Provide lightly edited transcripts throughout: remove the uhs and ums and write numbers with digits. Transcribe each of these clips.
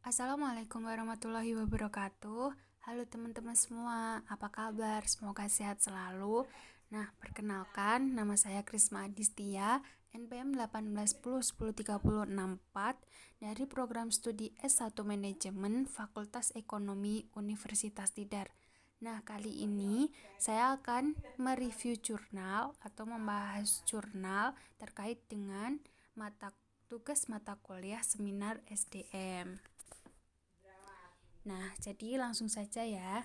Assalamualaikum warahmatullahi wabarakatuh. Halo teman-teman semua, apa kabar? Semoga sehat selalu. Nah, perkenalkan, nama saya Krisma Adistia, NPM 1810103064 dari program studi S1 Manajemen Fakultas Ekonomi Universitas Tidar. Nah, kali ini saya akan mereview jurnal atau membahas jurnal terkait dengan tugas mata kuliah seminar SDM. Nah, jadi langsung saja ya.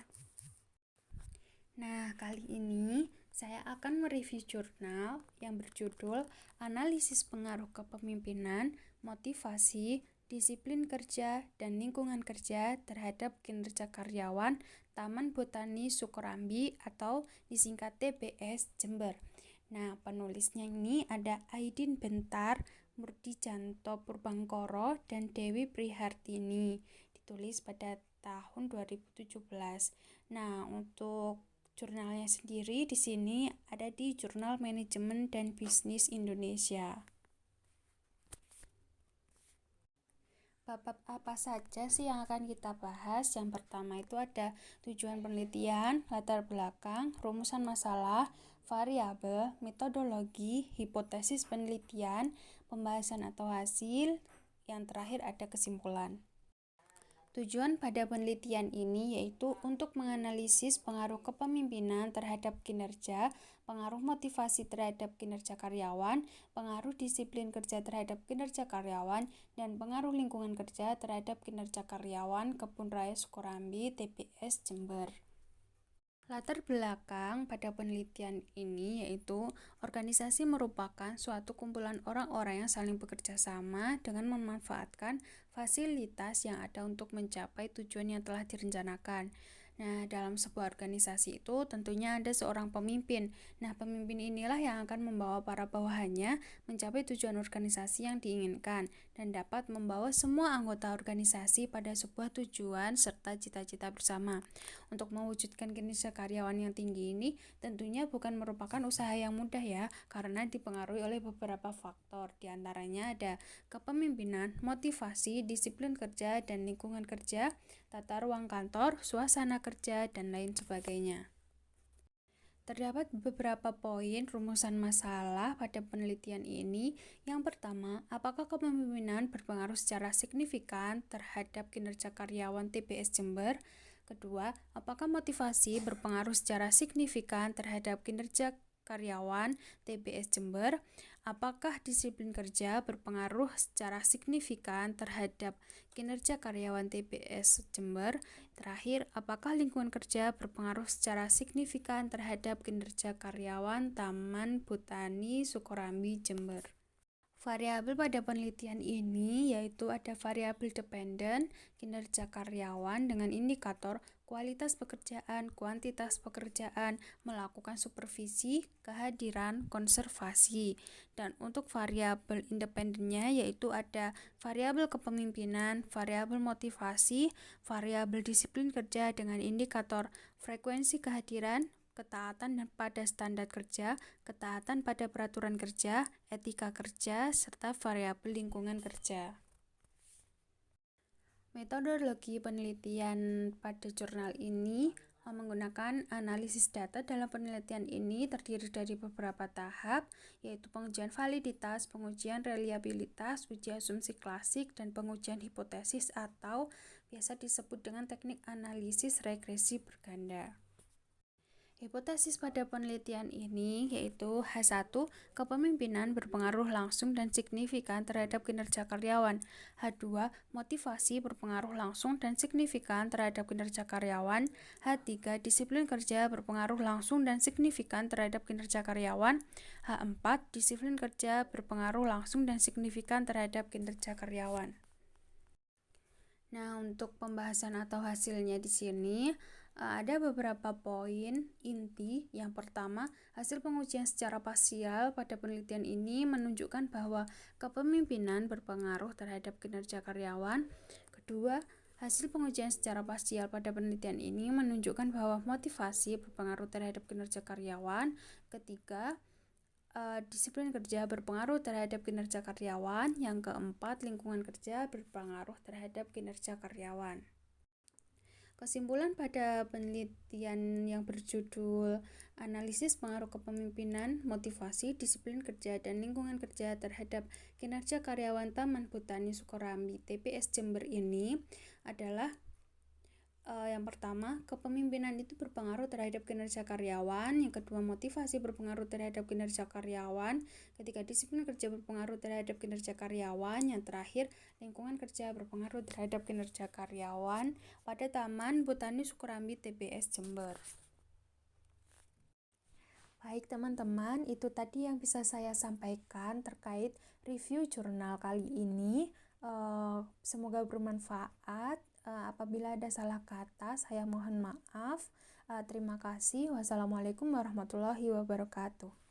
Nah, kali ini saya akan mereview jurnal yang berjudul Analisis Pengaruh Kepemimpinan, Motivasi, Disiplin Kerja, dan Lingkungan Kerja terhadap Kinerja Karyawan Taman Botani Sukorambi atau disingkat TBS Jember. Nah, penulisnya ini ada Aidin Bentar, Murdi Janto Purbangkoro, dan Dewi Prihartini. Ditulis pada tahun 2017. Nah, untuk jurnalnya sendiri di sini ada di Jurnal Manajemen dan Bisnis Indonesia. Bab apa saja sih yang akan kita bahas? Yang pertama itu ada tujuan penelitian, latar belakang, rumusan masalah, variabel, metodologi, hipotesis penelitian, pembahasan atau hasil, yang terakhir ada kesimpulan. Tujuan pada penelitian ini yaitu untuk menganalisis pengaruh kepemimpinan terhadap kinerja, pengaruh motivasi terhadap kinerja karyawan, pengaruh disiplin kerja terhadap kinerja karyawan, dan pengaruh lingkungan kerja terhadap kinerja karyawan Kebun Raya Sukorambi TBS Jember. Latar belakang pada penelitian ini yaitu organisasi merupakan suatu kumpulan orang-orang yang saling bekerja sama dengan memanfaatkan fasilitas yang ada untuk mencapai tujuan yang telah direncanakan. Nah, dalam sebuah organisasi itu tentunya ada seorang pemimpin. Nah, pemimpin inilah yang akan membawa para bawahannya mencapai tujuan organisasi yang diinginkan dan dapat membawa semua anggota organisasi pada sebuah tujuan serta cita-cita bersama. Untuk mewujudkan kinerja karyawan yang tinggi ini tentunya bukan merupakan usaha yang mudah ya, karena dipengaruhi oleh beberapa faktor. Di antaranya ada kepemimpinan, motivasi, disiplin kerja, dan lingkungan kerja, tata ruang kantor, suasana kerja, dan lain sebagainya. Terdapat beberapa poin rumusan masalah pada penelitian ini. Yang pertama, apakah kepemimpinan berpengaruh secara signifikan terhadap kinerja karyawan TBS Jember? Kedua, apakah motivasi berpengaruh secara signifikan terhadap kinerja karyawan TBS Jember? Apakah disiplin kerja berpengaruh secara signifikan terhadap kinerja karyawan TBS Jember? Terakhir, apakah lingkungan kerja berpengaruh secara signifikan terhadap kinerja karyawan Taman Botani Sukorambi Jember? Variabel pada penelitian ini yaitu ada variabel dependen, kinerja karyawan dengan indikator kualitas pekerjaan, kuantitas pekerjaan, melakukan supervisi, kehadiran, konservasi. Dan untuk variabel independennya yaitu ada variabel kepemimpinan, variabel motivasi, variabel disiplin kerja dengan indikator frekuensi kehadiran, ketaatan pada standar kerja, ketaatan pada peraturan kerja, etika kerja, serta variabel lingkungan kerja. Metodologi penelitian pada jurnal ini menggunakan analisis data. Dalam penelitian ini terdiri dari beberapa tahap, yaitu pengujian validitas, pengujian reliabilitas, uji asumsi klasik, dan pengujian hipotesis atau biasa disebut dengan teknik analisis regresi berganda. Hipotesis pada penelitian ini yaitu H1, kepemimpinan berpengaruh langsung dan signifikan terhadap kinerja karyawan. H2, motivasi berpengaruh langsung dan signifikan terhadap kinerja karyawan. H3, disiplin kerja berpengaruh langsung dan signifikan terhadap kinerja karyawan. H4, disiplin kerja berpengaruh langsung dan signifikan terhadap kinerja karyawan. Nah, untuk pembahasan atau hasilnya di sini ada beberapa poin inti. Yang pertama, hasil pengujian secara parsial pada penelitian ini menunjukkan bahwa kepemimpinan berpengaruh terhadap kinerja karyawan. Kedua, hasil pengujian secara parsial pada penelitian ini menunjukkan bahwa motivasi berpengaruh terhadap kinerja karyawan. Ketiga, Disiplin kerja berpengaruh terhadap kinerja karyawan. Yang keempat, lingkungan kerja berpengaruh terhadap kinerja karyawan. Kesimpulan pada penelitian yang berjudul Analisis Pengaruh Kepemimpinan, Motivasi, Disiplin Kerja, dan Lingkungan Kerja terhadap Kinerja Karyawan Taman Botani Sukorambi TPS Jember ini adalah yang pertama, kepemimpinan itu berpengaruh terhadap kinerja karyawan. Yang kedua, motivasi berpengaruh terhadap kinerja karyawan. Ketiga, disiplin kerja berpengaruh terhadap kinerja karyawan. Yang terakhir, lingkungan kerja berpengaruh terhadap kinerja karyawan pada Taman Botani Sukorambi TPS Jember. Baik teman-teman, itu tadi yang bisa saya sampaikan terkait review jurnal kali ini. Semoga bermanfaat. Apabila ada salah kata, saya mohon maaf. Terima kasih. Wassalamualaikum warahmatullahi wabarakatuh.